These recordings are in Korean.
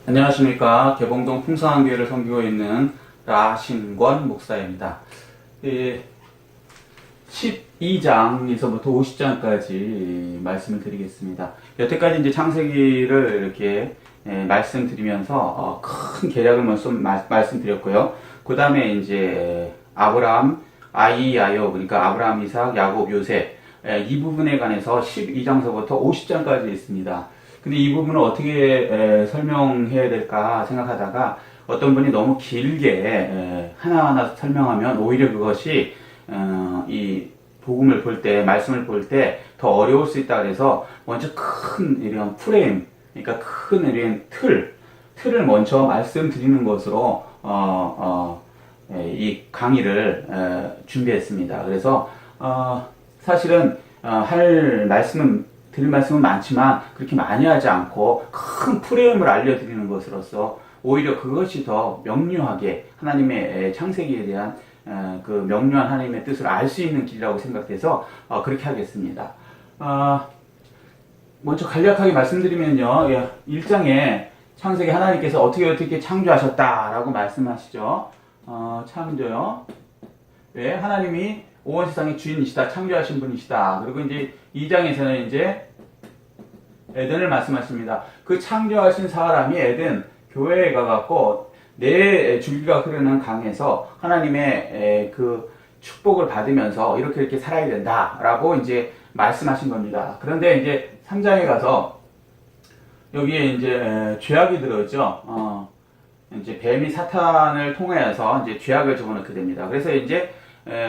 안녕하십니까. 개봉동 풍성한교회를 섬기고 있는 라신권 목사입니다. 12장에서부터 50장까지 말씀을 드리겠습니다. 여태까지 이제 창세기를 이렇게 말씀드리면서 큰 계략을 먼저 말씀드렸고요. 그 다음에 이제 아브라함, 아이야요, 그러니까 아브라함, 이삭, 야곱, 요셉 이 부분에 관해서 12장서부터 50장까지 있습니다. 근데 이 부분을 어떻게 설명해야 될까 생각하다가 어떤 분이 너무 길게 하나하나 설명하면 오히려 그것이 이 복음을 볼 때, 말씀을 볼 때 더 어려울 수 있다 그래서 먼저 큰 이런 프레임, 그러니까 큰 이런 틀을 먼저 말씀드리는 것으로 이 강의를 준비했습니다. 그래서 사실은 드릴 말씀은 많지만 그렇게 많이 하지 않고 큰 프레임을 알려드리는 것으로서 오히려 그것이 더 명료하게 하나님의 창세기에 대한 그 명료한 하나님의 뜻을 알 수 있는 길이라고 생각돼서 그렇게 하겠습니다. 먼저 간략하게 말씀드리면요, 1장에 창세기 하나님께서 어떻게 창조하셨다라고 말씀하시죠. 창조요. 왜? 하나님이 온 세상의 주인이시다, 창조하신 분이시다. 그리고 이제 2장에서는 이제 에덴을 말씀하십니다. 그 창조하신 사람이 에덴 교회에 가갖고 내 줄기가 흐르는 강에서 하나님의 그 축복을 받으면서 이렇게 살아야 된다라고 이제 말씀하신 겁니다. 그런데 이제 3장에 가서 여기에 이제 죄악이 들어있죠. 이제 뱀이 사탄을 통해서 이제 죄악을 집어넣게 됩니다. 그래서 이제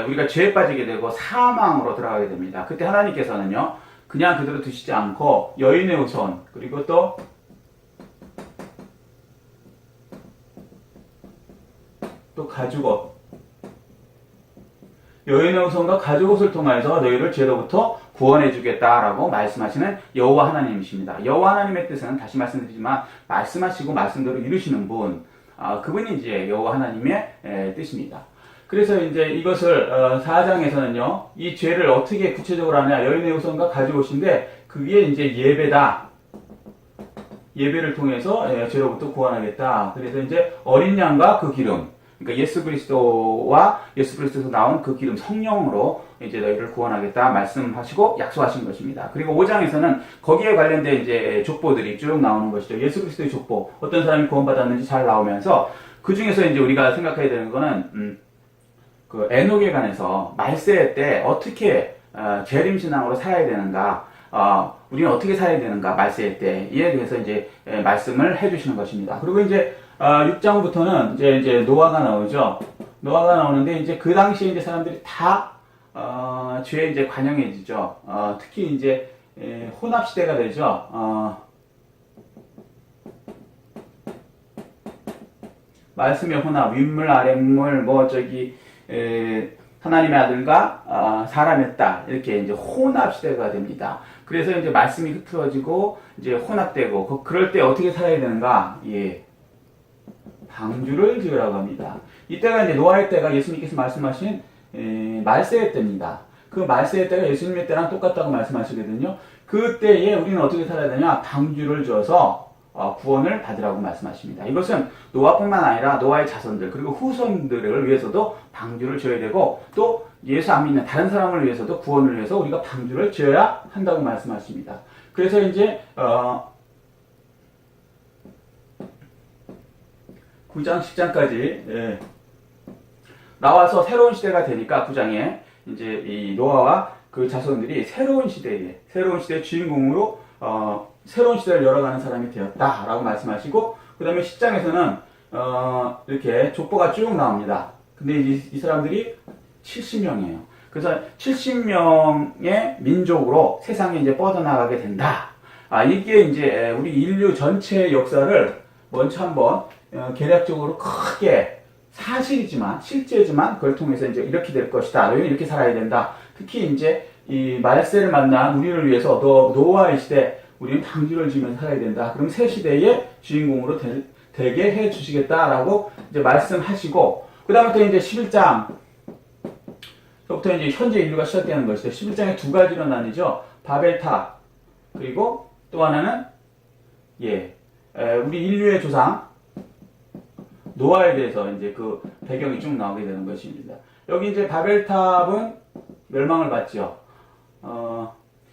우리가 죄에 빠지게 되고 사망으로 들어가게 됩니다. 그때 하나님께서는요, 그냥 그대로 두시지 않고 여인의 후손, 그리고 또 가죽옷, 여인의 후손과 가죽옷을 통해서 너희를 죄로부터 구원해 주겠다라고 말씀하시는 여호와 하나님이십니다. 여호와 하나님의 뜻은 다시 말씀드리지만 말씀하시고 말씀대로 이루시는 분, 그분이 이제 여호와 하나님의 뜻입니다. 그래서 이제 이것을 4장에서는요, 이 죄를 어떻게 구체적으로 하냐, 여인의 후손과 가죽옷인데 그게 이제 예배다. 예배를 통해서 죄로부터 구원하겠다. 그래서 이제 어린 양과 그 기름, 그러니까 예수 그리스도와 예수 그리스도에서 나온 그 기름, 성령으로 이제 너희를 구원하겠다 말씀하시고 약속하신 것입니다. 그리고 5장에서는 거기에 관련된 이제 족보들이 쭉 나오는 것이죠. 예수 그리스도의 족보, 어떤 사람이 구원받았는지 잘 나오면서 그 중에서 이제 우리가 생각해야 되는 거는 그 에녹에 관해서 말세 때 어떻게 재림신앙으로 살아야 되는가, 우리는 어떻게 살아야 되는가, 말세 때에 대해서 이제 말씀을 해주시는 것입니다. 그리고 이제 6장부터는 이제 노아가 나오죠. 노아가 나오는데 이제 그 당시에 이제 사람들이 다 죄에 이제 관영해지죠. 특히 이제 혼합 시대가 되죠. 말씀의 혼합, 윗물 아랫물 하나님의 아들과 사람의 딸, 이렇게 이제 혼합 시대가 됩니다. 그래서 이제 말씀이 흐트러지고 이제 혼합되고 그럴 때 어떻게 살아야 되는가? 방주를 지으라고 합니다. 이때가 이제 노아의 때가 예수님께서 말씀하신 말세의 때입니다. 그 말세의 때가 예수님의 때랑 똑같다고 말씀하시거든요. 그때에 우리는 어떻게 살아야 되냐? 방주를 지어서 구원을 받으라고 말씀하십니다. 이것은 노아뿐만 아니라 노아의 자손들 그리고 후손들을 위해서도 방주를 지어야 되고, 또 예수 안 믿는 다른 사람을 위해서도 구원을 위해서 우리가 방주를 지어야 한다고 말씀하십니다. 그래서 이제 9장 10장까지 나와서 새로운 시대가 되니까 9장에 이제 이 노아와 그 자손들이 새로운 시대의 주인공으로 새로운 시대를 열어가는 사람이 되었다라고 말씀하시고, 그 다음에 10장에서는 이렇게 족보가 쭉 나옵니다. 근데 이 사람들이 70명이에요. 그래서 70명의 민족으로 세상에 이제 뻗어나가게 된다. 이게 이제 우리 인류 전체의 역사를 먼저 한번 계략적으로 크게, 사실이지만 실제지만 그걸 통해서 이제 이렇게 될 것이다. 너희는 이렇게 살아야 된다. 특히 이제 이 말세를 만난 우리를 위해서 노아의 시대, 우리는 방주를 지으면서 살아야 된다. 그럼 새 시대의 주인공으로 되게 해 주시겠다라고 이제 말씀하시고, 그 다음부터 이제 11장부터 이제 현재 인류가 시작되는 것이죠. 11장에 두 가지로 나뉘죠. 바벨탑, 그리고 또 하나는 우리 인류의 조상 노아에 대해서 이제 그 배경이 쭉 나오게 되는 것입니다. 여기 이제 바벨탑은 멸망을 받죠.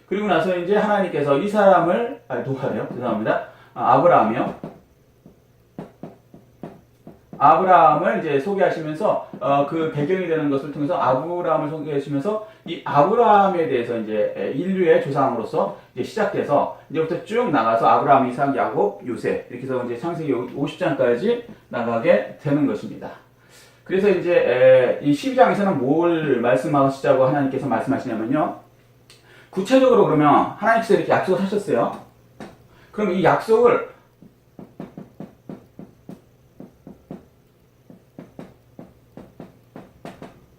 그리고 나서 이제 하나님께서 이 사람을, 노아래요. 죄송합니다. 아브라함을 이제 소개하시면서, 그 배경이 되는 것을 통해서 아브라함을 소개하시면서 이 아브라함에 대해서 이제 인류의 조상으로서 이제 시작돼서 이제부터 쭉 나가서 아브라함, 이삭, 야곱, 요셉 이렇게 해서 이제 창세기 50장까지 나가게 되는 것입니다. 그래서 이제 이 12장에서는 뭘 말씀하시자고 하나님께서 말씀하시냐면요. 구체적으로 그러면 하나님께서 이렇게 약속을 하셨어요. 그럼 이 약속을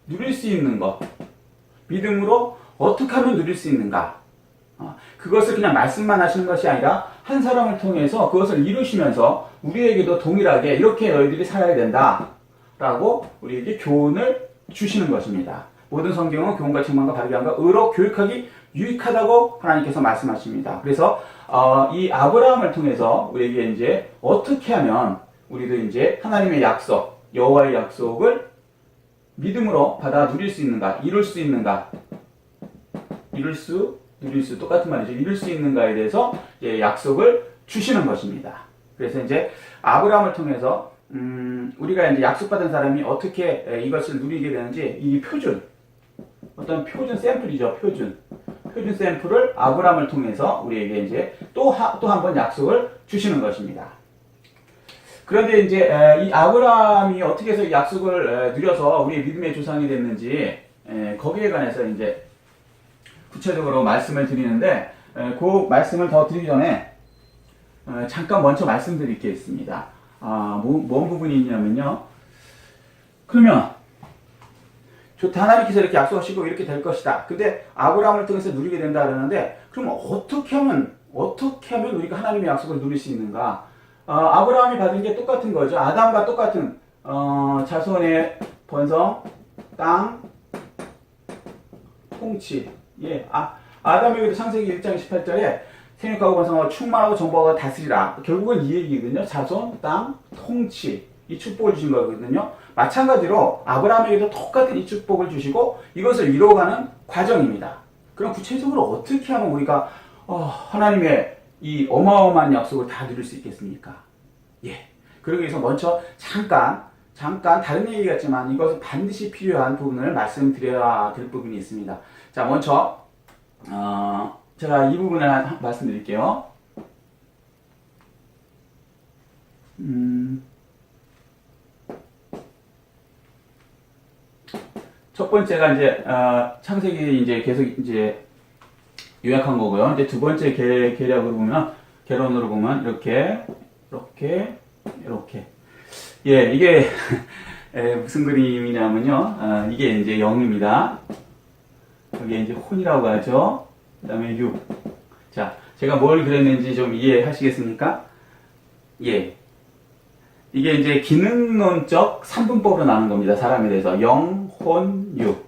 누릴 수 있는 것, 믿음으로 어떻게 하면 누릴 수 있는가? 그것을 그냥 말씀만 하시는 것이 아니라 한 사람을 통해서 그것을 이루시면서 우리에게도 동일하게 이렇게 너희들이 살아야 된다 라고 우리에게 교훈을 주시는 것입니다. 모든 성경은 교훈과 책망과 바르게 함과 의로 교육하기 유익하다고 하나님께서 말씀하십니다. 그래서 이 아브라함을 통해서 우리에게 이제 어떻게 하면 우리도 이제 하나님의 약속, 여호와의 약속을 믿음으로 받아 누릴 수 있는가, 이룰 수 있는가, 누릴 수 똑같은 말이죠. 이룰 수 있는가에 대해서 이제 약속을 주시는 것입니다. 그래서 이제 아브라함을 통해서 우리가 이제 약속받은 사람이 어떻게 이것을 누리게 되는지 이 표준, 어떤 표준 샘플이죠. 표준 샘플을 아브라함을 통해서 우리에게 이제 또 한 번 약속을 주시는 것입니다. 그런데 이제 이 아브라함이 어떻게 해서 약속을 누려서 우리의 믿음의 조상이 됐는지 거기에 관해서 이제 구체적으로 말씀을 드리는데 그 말씀을 더 드리기 전에 잠깐 먼저 말씀드릴 게 있습니다. 뭔 부분이 있냐면요. 그러면 좋다, 하나님께서 이렇게 약속하시고 이렇게 될 것이다. 근데 아브라함을 통해서 누리게 된다 그러는데 그럼 어떻게 하면 우리가 하나님의 약속을 누릴 수 있는가? 아브라함이 받은 게 똑같은 거죠. 아담과 똑같은 자손의 번성, 땅, 통치. 예, 아담에게도 창세기 1장 18절에 생육하고 번성하고 충만하고 정복하고 다스리라. 결국은 이 얘기거든요. 자손, 땅, 통치. 이 축복을 주신 거거든요. 마찬가지로 아브라함에게도 똑같은 이 축복을 주시고 이것을 이루어가는 과정입니다. 그럼 구체적으로 어떻게 하면 우리가 하나님의 이 어마어마한 약속을 다 누릴 수 있겠습니까? 예. 그러기 위해서 먼저 잠깐 다른 얘기 같지만 이것은 반드시 필요한 부분을 말씀드려야 될 부분이 있습니다. 자, 먼저 제가 이 부분을 말씀드릴게요. 첫 번째가 이제 창세기 이제 계속 이제 요약한 거고요. 이제 두 번째 개론으로 보면 이렇게. 예, 이게 무슨 그림이냐면요. 이게 이제 0입니다. 여기 이제 혼이라고 하죠. 그 다음에 6. 자, 제가 뭘 그렸는지 좀 이해하시겠습니까? 예. 이게 이제 기능론적 3분법으로 나눈 겁니다. 사람에 대해서. 0, 혼, 6.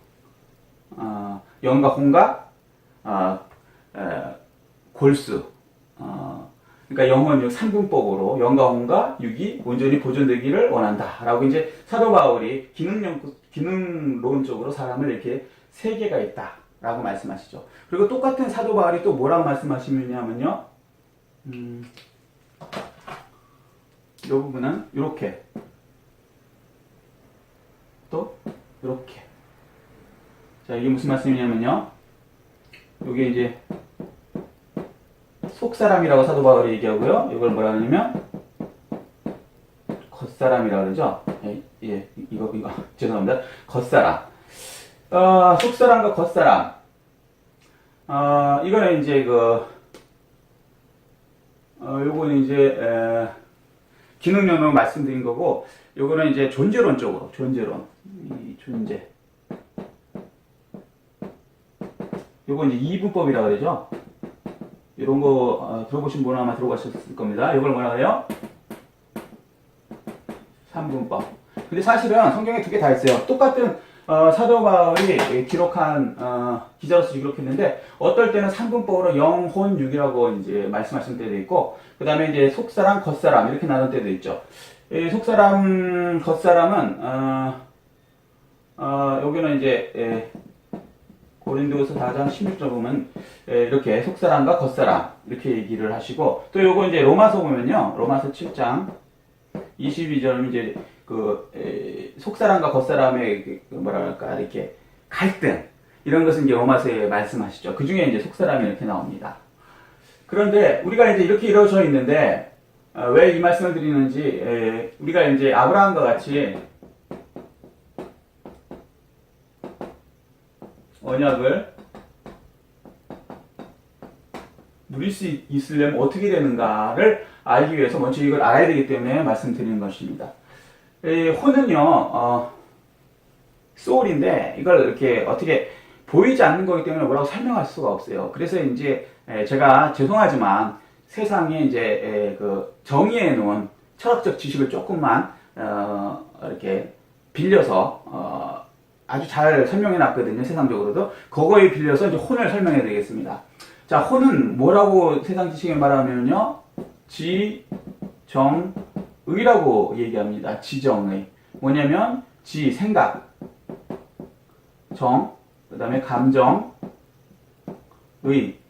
0과 혼과 골수. 그러니까 0, 혼, 6 3분법으로 0과 혼과 6이 온전히 보존되기를 원한다. 라고 이제 사도 바울이 기능론적으로 사람을 이렇게 세 개가 있다. 라고 말씀하시죠. 그리고 똑같은 사도 바울이 또 뭐라고 말씀하시냐면요. 이 부분은 이렇게. 또 이렇게. 자, 이게 무슨 말씀이냐면요. 이게 이제 속사람이라고 사도 바울이 얘기하고요. 이걸 뭐라 하냐면 겉사람이라고 그러죠. 예, 이거 죄송합니다. 겉사람. 속사람과 겉사람. 이거는 이제 요거는 이제 기능론으로 말씀드린 거고, 요거는 이제 존재론. 이 존재. 요거 이제 이분법이라고 그러죠. 이런 거 들어보신 분은 아마 들어보셨을 겁니다. 이걸 뭐라 그래요? 3분법. 근데 사실은 성경에 두 개 다 있어요. 똑같은 사도 바울이 기록한, 기자로서 기록했는데, 어떨 때는 상분법으로 영혼육이라고 이제 말씀하신 때도 있고, 그 다음에 이제 속사람, 겉사람, 이렇게 나눈 때도 있죠. 속사람, 겉사람은, 여기는 이제, 고린도서 4장 16절 보면, 이렇게 속사람과 겉사람, 이렇게 얘기를 하시고, 또 요거 이제 로마서 보면요, 로마서 7장 22절 이제, 속사람과 겉사람의, 뭐랄까, 이렇게, 갈등, 이런 것은 이제 로마서에 말씀하시죠. 그 중에 이제 속사람이 이렇게 나옵니다. 그런데, 우리가 이제 이렇게 이루어져 있는데, 왜 이 말씀을 드리는지, 우리가 이제 아브라함과 같이, 언약을 누릴 수 있으려면 어떻게 되는가를 알기 위해서 먼저 이걸 알아야 되기 때문에 말씀드리는 것입니다. 혼은요, 소울인데 이걸 이렇게 어떻게 보이지 않는 거기 때문에 뭐라고 설명할 수가 없어요. 그래서 이제 제가 죄송하지만 세상에 이제 그 정의해 놓은 철학적 지식을 조금만 이렇게 빌려서 아주 잘 설명해 놨거든요. 세상적으로도. 그거에 빌려서 이제 혼을 설명해 드리겠습니다. 자, 혼은 뭐라고 세상 지식에 말하면요. 지정의라고 얘기합니다. 지정의. 뭐냐면 지, 생각, 정, 그 다음에 감정, 의지.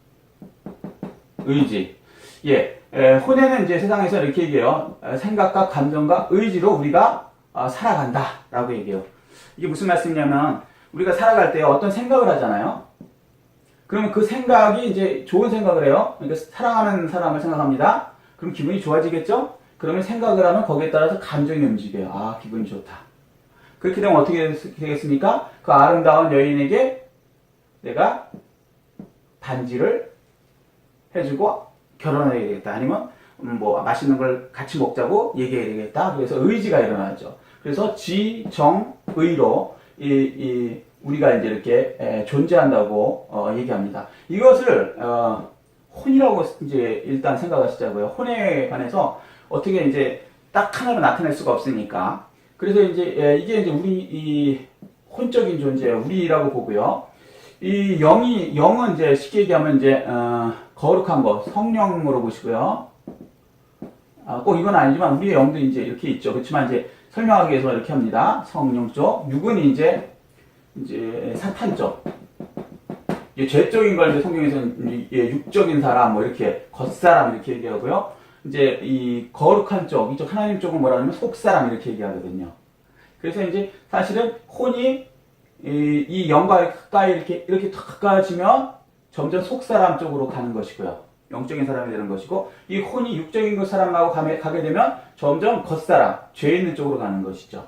혼에는 이제 세상에서 이렇게 얘기해요. 생각과 감정과 의지로 우리가 살아간다 라고 얘기해요. 이게 무슨 말씀이냐면 우리가 살아갈 때 어떤 생각을 하잖아요. 그러면 그 생각이 이제 좋은 생각을 해요. 그러니까 사랑하는 사람을 생각합니다. 그럼 기분이 좋아지겠죠? 그러면 생각을 하면 거기에 따라서 감정이 움직여요. 아, 기분이 좋다. 그렇게 되면 어떻게 되겠습니까? 그 아름다운 여인에게 내가 반지를 해주고 결혼해야 되겠다. 아니면 뭐 맛있는 걸 같이 먹자고 얘기해야 되겠다. 그래서 의지가 일어나죠. 그래서 지정의로 우리가 이제 이렇게 존재한다고 얘기합니다. 이것을 혼이라고 이제 일단 생각하시자고요. 혼에 관해서 어떻게 이제 딱 하나로 나타낼 수가 없으니까. 그래서 이제 이게 이제 우리 이 혼적인 존재 우리라고 보고요. 이 영은 이제 쉽게 얘기하면 이제 거룩한 것 성령으로 보시고요. 꼭 이건 아니지만 우리의 영도 이제 이렇게 있죠. 그렇지만 이제 설명하기 위해서 이렇게 합니다. 성령 쪽. 육은 이제 사탄 쪽. 죄적인 걸 이제 성경에서는 육적인 사람, 뭐 이렇게 겉사람 이렇게 얘기하고요. 이제 이 거룩한 쪽, 이쪽 하나님 쪽은 뭐라 하냐면 속사람 이렇게 얘기하거든요. 그래서 이제 사실은 혼이 이 영과 가까이 이렇게 가까워지면 점점 속사람 쪽으로 가는 것이고요. 영적인 사람이 되는 것이고, 이 혼이 육적인 그 사람하고 가게 되면 점점 겉사람, 죄 있는 쪽으로 가는 것이죠.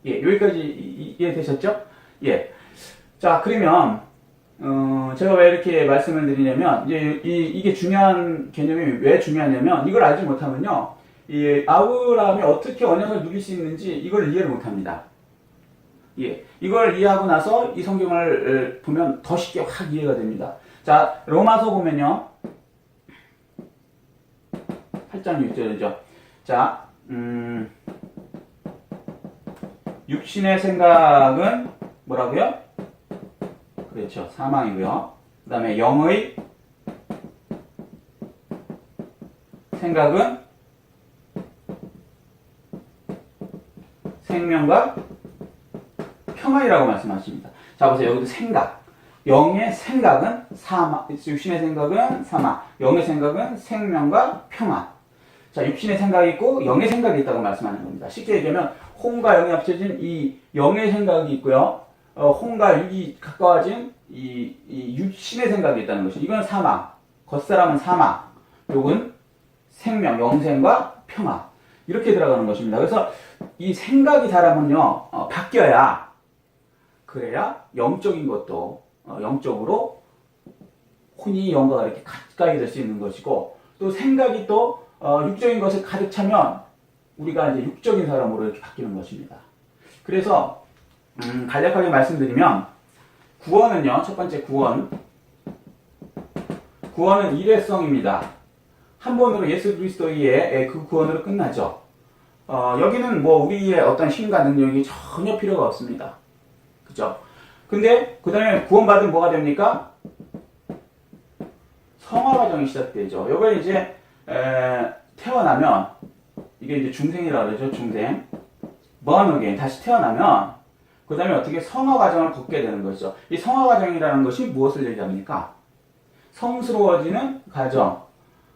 여기까지 이해되셨죠? 자, 그러면, 제가 왜 이렇게 말씀을 드리냐면, 이게 중요한 개념이 왜 중요하냐면, 이걸 알지 못하면요, 이 아브라함이 어떻게 언약을 누릴 수 있는지 이걸 이해를 못합니다. 이걸 이해하고 나서 이 성경을 보면 더 쉽게 확 이해가 됩니다. 자, 로마서 보면요, 8장 6절이죠. 자, 육신의 생각은 뭐라고요? 그렇죠. 사망이고요. 그 다음에 영의 생각은 생명과 평안이라고 말씀하십니다. 자, 보세요. 여기도 생각. 영의 생각은 사망, 육신의 생각은 사망, 영의 생각은 생명과 평안. 자, 육신의 생각이 있고 영의 생각이 있다고 말씀하는 겁니다. 쉽게 얘기하면 혼과 영이 합쳐진 이 영의 생각이 있고요. 혼과 육이 가까워진 이 육신의 생각이 있다는 것이죠. 이건 사망, 겉사람은 사망, 욕은 생명, 영생과 평안. 이렇게 들어가는 것입니다. 그래서 이 생각이 사람은요, 바뀌어야, 그래야 영적인 것도, 영적으로 혼이 영과 이렇게 가까이 될 수 있는 것이고, 또 생각이 또, 육적인 것을 가득 차면, 우리가 이제 육적인 사람으로 이렇게 바뀌는 것입니다. 그래서, 간략하게 말씀드리면, 구원은요, 첫 번째 구원은 일회성입니다. 한 번으로 예수 그리스도의 그 구원으로 끝나죠. 여기는 뭐 우리의 어떤 힘과 능력이 전혀 필요가 없습니다. 그죠? 근데 그 다음에 구원받으면 뭐가 됩니까? 성화 과정이 시작되죠. 요걸 이제 태어나면 이게 이제 중생이라고 그러죠. 중생. born again. 다시 태어나면 그 다음에 어떻게 성화 과정을 걷게 되는 거죠. 이 성화 과정이라는 것이 무엇을 얘기합니까? 성스러워지는 과정.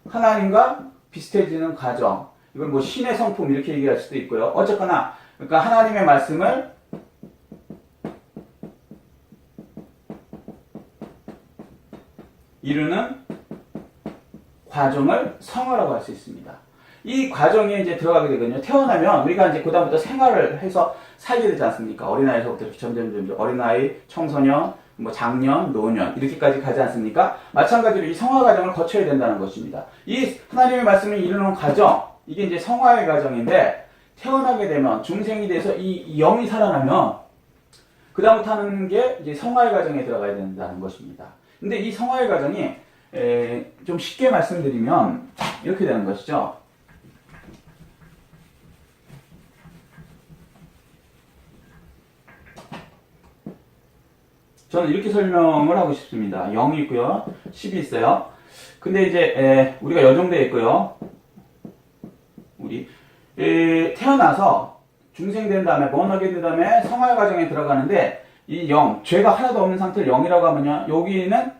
하나님과 비슷해지는 과정. 이걸 뭐 신의 성품 이렇게 얘기할 수도 있고요. 어쨌거나 그러니까 하나님의 말씀을 이루는 과정을 성화라고 할 수 있습니다. 이 과정에 이제 들어가게 되거든요. 태어나면 우리가 이제 그다음부터 생활을 해서 살게 되지 않습니까? 어린아이에서부터 이렇게 점점 어린아이, 청소년, 뭐 장년, 노년 이렇게까지 가지 않습니까? 마찬가지로 이 성화 과정을 거쳐야 된다는 것입니다. 이 하나님의 말씀을 이루는 과정, 이게 이제 성화의 과정인데 태어나게 되면 중생이 돼서 이 영이 살아나면 그다음부터 하는 게 이제 성화의 과정에 들어가야 된다는 것입니다. 근데 이 성화의 과정이 좀 쉽게 말씀드리면 이렇게 되는 것이죠. 저는 이렇게 설명을 하고 싶습니다. 0이 있고요. 10이 있어요. 근데 이제 우리가 여정되어 있고요. 우리 태어나서 중생된 다음에 번하게 된 다음에 성화의 과정에 들어가는데 이 0, 죄가 하나도 없는 상태를 0이라고 하면요. 여기는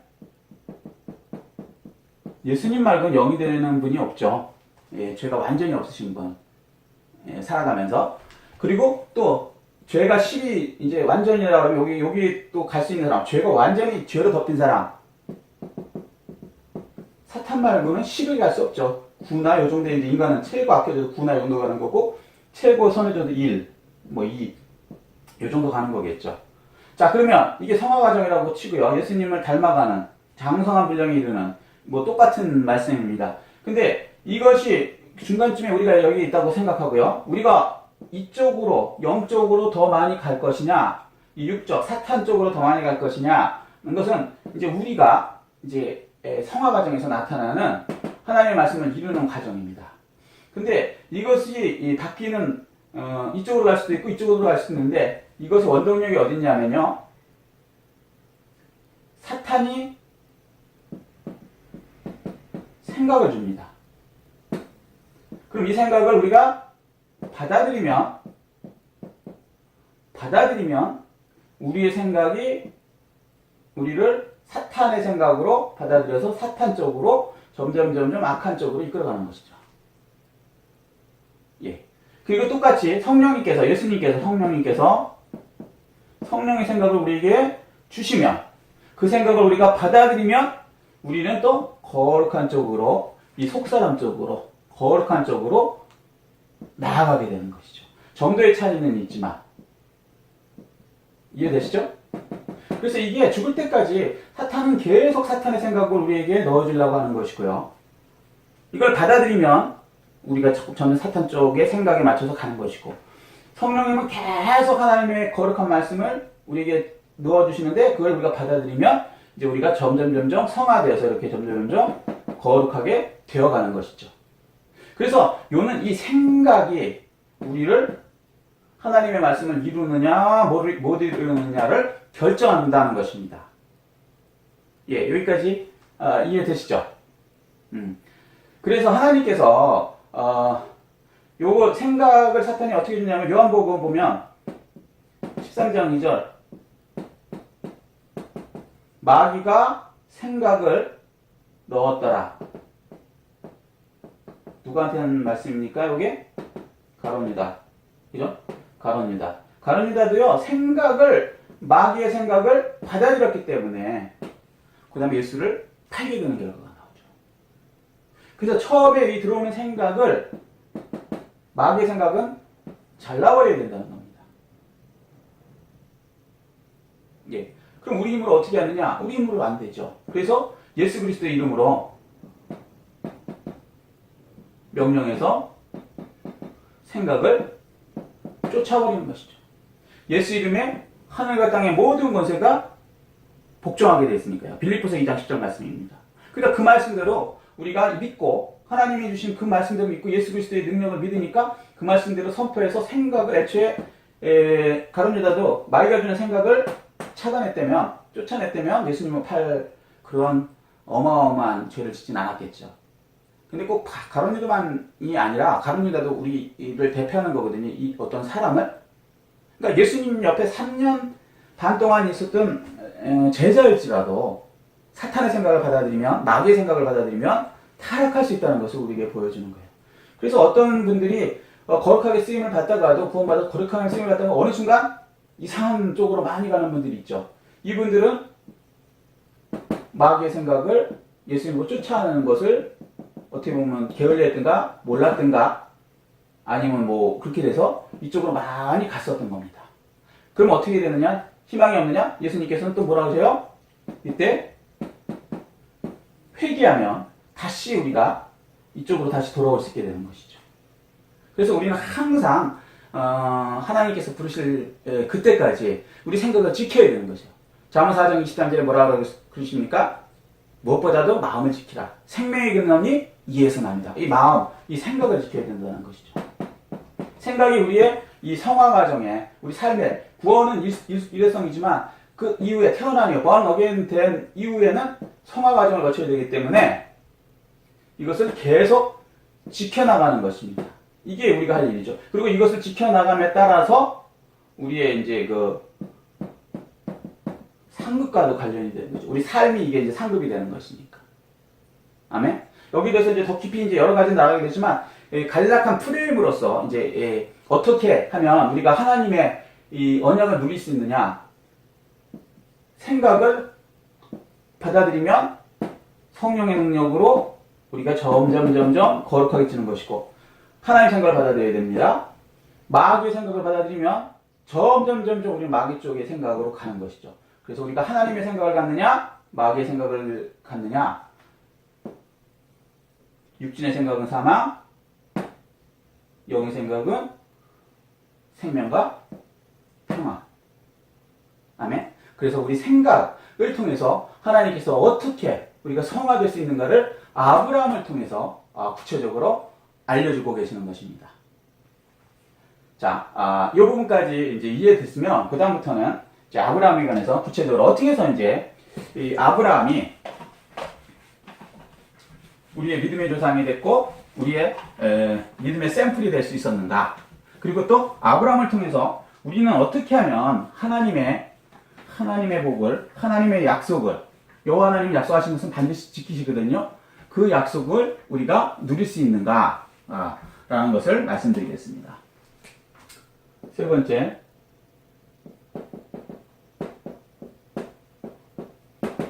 예수님 말고는 0이 되는 분이 없죠. 죄가 완전히 없으신 분. 살아가면서. 그리고 또 죄가 10이 이제 완전이라고 하면 여기 또 갈 수 있는 사람. 죄가 완전히 죄로 덮인 사람. 사탄 말고는 10을 갈 수 없죠. 9나 요 정도 이제 인간은 최고 아껴줘도 9나 요 정도 가는 거고 최고 선해줘도 1, 뭐 2. 요 정도 가는 거겠죠. 자, 그러면 이게 성화 과정이라고 치고요. 예수님을 닮아가는 장성한 분량이 이르는 뭐 똑같은 말씀입니다. 근데 이것이 중간쯤에 우리가 여기 있다고 생각하고요. 우리가 이쪽으로 영적으로 더 많이 갈 것이냐, 이 육적 사탄 쪽으로 더 많이 갈 것이냐, 이것은 이제 우리가 이제 성화 과정에서 나타나는 하나님의 말씀을 이루는 과정입니다. 근데 이것이 바뀌는 이쪽으로 갈 수도 있고 이쪽으로 갈 수도 있는데 이것의 원동력이 어딨냐면요. 사탄이 생각을 줍니다. 그럼 이 생각을 우리가 받아들이면 우리의 생각이 우리를 사탄의 생각으로 받아들여서 사탄 쪽으로 점점 악한 쪽으로 이끌어가는 것이죠. 예. 그리고 똑같이 예수님께서 성령님께서 성령의 생각을 우리에게 주시면 그 생각을 우리가 받아들이면 우리는 또 거룩한 쪽으로 이 속사람 쪽으로 거룩한 쪽으로 나아가게 되는 것이죠. 정도의 차이는 있지만 이해되시죠? 그래서 이게 죽을 때까지 사탄은 계속 사탄의 생각을 우리에게 넣어주려고 하는 것이고요. 이걸 받아들이면 우리가 저는 사탄 쪽의 생각에 맞춰서 가는 것이고 성령님은 계속 하나님의 거룩한 말씀을 우리에게 넣어주시는데 그걸 우리가 받아들이면 이제 우리가 점점 성화되어서 이렇게 점점 거룩하게 되어가는 것이죠. 그래서 요는 이 생각이 우리를 하나님의 말씀을 이루느냐 못 이루느냐를 결정한다는 것입니다. 예, 여기까지 이해되시죠? 그래서 하나님께서 요거 생각을 사탄이 어떻게 주냐면 요한복음 보면 13장 2절 마귀가 생각을 넣었더라. 누구한테 하는 말씀입니까? 요게 가론유다. 그죠? 가론유다. 가론유다도요 마귀의 생각을 받아들였기 때문에 그 다음에 예수를 팔게 되는 결과가 나오죠. 그래서 처음에 이 들어오는 생각을 마귀의 생각은 잘라버려야 된다는 겁니다. 예. 그럼 우리 힘으로 어떻게 하느냐? 우리 힘으로 안 되죠. 그래서 예수 그리스도의 이름으로 명령해서 생각을 쫓아버리는 것이죠. 예수 이름에 하늘과 땅의 모든 권세가 복종하게 되어 있으니까요. 빌립보서 2장 10절 말씀입니다. 그러니까 그 말씀대로 우리가 믿고 하나님이 주신 그 말씀대로 믿고 예수 그리스도의 능력을 믿으니까 그 말씀대로 선포해서 생각을 애초에 가룟 유다도 마귀가 주는 생각을 차단했다면, 쫓아냈다면 예수님은 그런 어마어마한 죄를 짓진 않았겠죠. 근데 꼭 가룟 유다만이 아니라 가룟 유다도 우리를 대표하는 거거든요. 이 어떤 사람을. 그러니까 예수님 옆에 3년 반 동안 있었던 제자일지라도 사탄의 생각을 받아들이면, 마귀의 생각을 받아들이면 타락할 수 있다는 것을 우리에게 보여주는 거예요. 그래서 어떤 분들이 거룩하게 쓰임을 받다가도, 구원받아서 거룩하게 쓰임을 받다가 어느 순간 이상한 쪽으로 많이 가는 분들이 있죠. 이분들은 마귀의 생각을 예수님으로 쫓아가는 것을 어떻게 보면 게을리했든가 몰랐든가 아니면 뭐 그렇게 돼서 이쪽으로 많이 갔었던 겁니다. 그럼 어떻게 되느냐? 희망이 없느냐? 예수님께서는 또 뭐라고 하세요? 이때 회개하면 다시 우리가 이쪽으로 다시 돌아올 수 있게 되는 것이죠. 그래서 우리는 항상 하나님께서 부르실 그때까지 우리 생각을 지켜야 되는 거죠. 잠언 4장 23절에 뭐라고 그러십니까? 무엇보다도 마음을 지키라. 생명의 근원이 이에서 납니다. 이 마음, 이 생각을 지켜야 된다는 것이죠. 생각이 우리의 이 성화 과정에, 우리 삶의 구원은 일회성이지만 그 이후에 태어나니 born again 된 이후에는 성화 과정을 거쳐야 되기 때문에 이것을 계속 지켜나가는 것입니다. 이게 우리가 할 일이죠. 그리고 이것을 지켜나감에 따라서 우리의 이제 그 상급과도 관련이 되는 거죠. 우리 삶이 이게 이제 상급이 되는 것이니까. 아멘. 여기 대해서 이제 더 깊이 이제 여러 가지 나가게 되지만 간략한 프레임으로서 이제 어떻게 하면 우리가 하나님의 이 언약을 누릴 수 있느냐? 생각을 받아들이면 성령의 능력으로 우리가 점점 거룩하게 는 것이고, 하나님의 생각을 받아들여야 됩니다. 마귀의 생각을 받아들이면 점점 우리 마귀 쪽의 생각으로 가는 것이죠. 그래서 우리가 하나님의 생각을 갖느냐, 마귀의 생각을 갖느냐. 육신의 생각은 사망, 영의 생각은 생명과 평화. 아멘. 그래서 우리 생각을 통해서 하나님께서 어떻게 우리가 성화될 수 있는가를 아브라함을 통해서 구체적으로 알려주고 계시는 것입니다. 자, 이 부분까지 이제 이해됐으면 그 다음부터는 이제 아브라함에 관해서 구체적으로 어떻게 해서 이제 이 아브라함이 우리의 믿음의 조상이 됐고 우리의 믿음의 샘플이 될 수 있었는가? 그리고 또 아브라함을 통해서 우리는 어떻게 하면 하나님의 복을, 하나님의 약속을, 여호와 하나님이 약속하신 것은 반드시 지키시거든요. 그 약속을 우리가 누릴 수 있는가? 라는 것을 말씀드리겠습니다. 세 번째,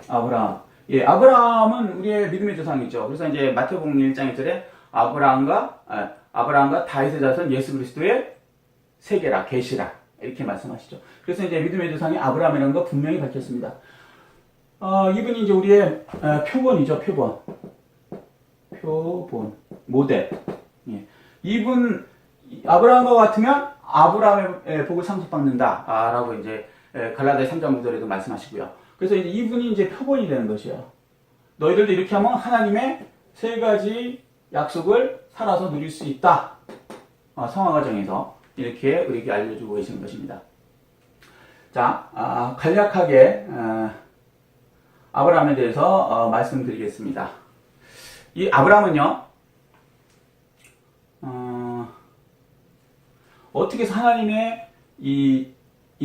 아브라함. 예, 아브라함은 우리의 믿음의 조상이죠. 그래서 이제 마태복음 1장 1절에 아브라함과 다윗의 자손 예수 그리스도의 세계라, 계시라 이렇게 말씀하시죠. 그래서 이제 믿음의 조상이 아브라함이라는 거 분명히 밝혔습니다. 이분이 이제 우리의 표본이죠, 표본, 모델. 예. 이분 아브라함과 같으면 아브라함의 복을 상속받는다라고 이제 갈라디아 3장 9절에도 말씀하시고요. 그래서 이분이 이제 표본이 되는 것이에요. 너희들도 이렇게 하면 하나님의 세 가지 약속을 살아서 누릴 수 있다. 성화 과정에서 이렇게 우리에게 알려주고 계시는 것입니다. 자, 간략하게 아브라함에 대해서 말씀드리겠습니다. 이 아브라함은요, 어떻게 해서 하나님의 이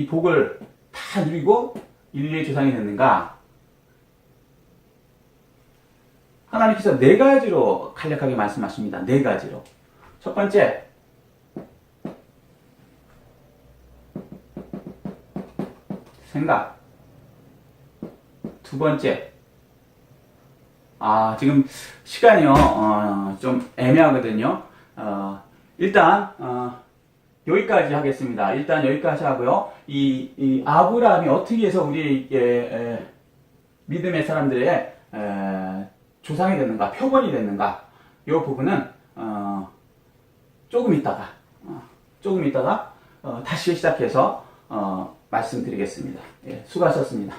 복을 다 누리고 인류의 조상이 됐는가? 하나님께서 네 가지로 간략하게 말씀하십니다. 네 가지로. 첫 번째, 생각. 두 번째, 지금 시간이요, 좀 애매하거든요. 일단, 여기까지 하겠습니다. 일단 여기까지 하고요. 이 아브라함이 어떻게 해서 우리의 믿음의 사람들의 조상이 됐는가, 표본이 됐는가, 이 부분은 조금 있다가 다시 시작해서 말씀드리겠습니다. 예, 수고하셨습니다.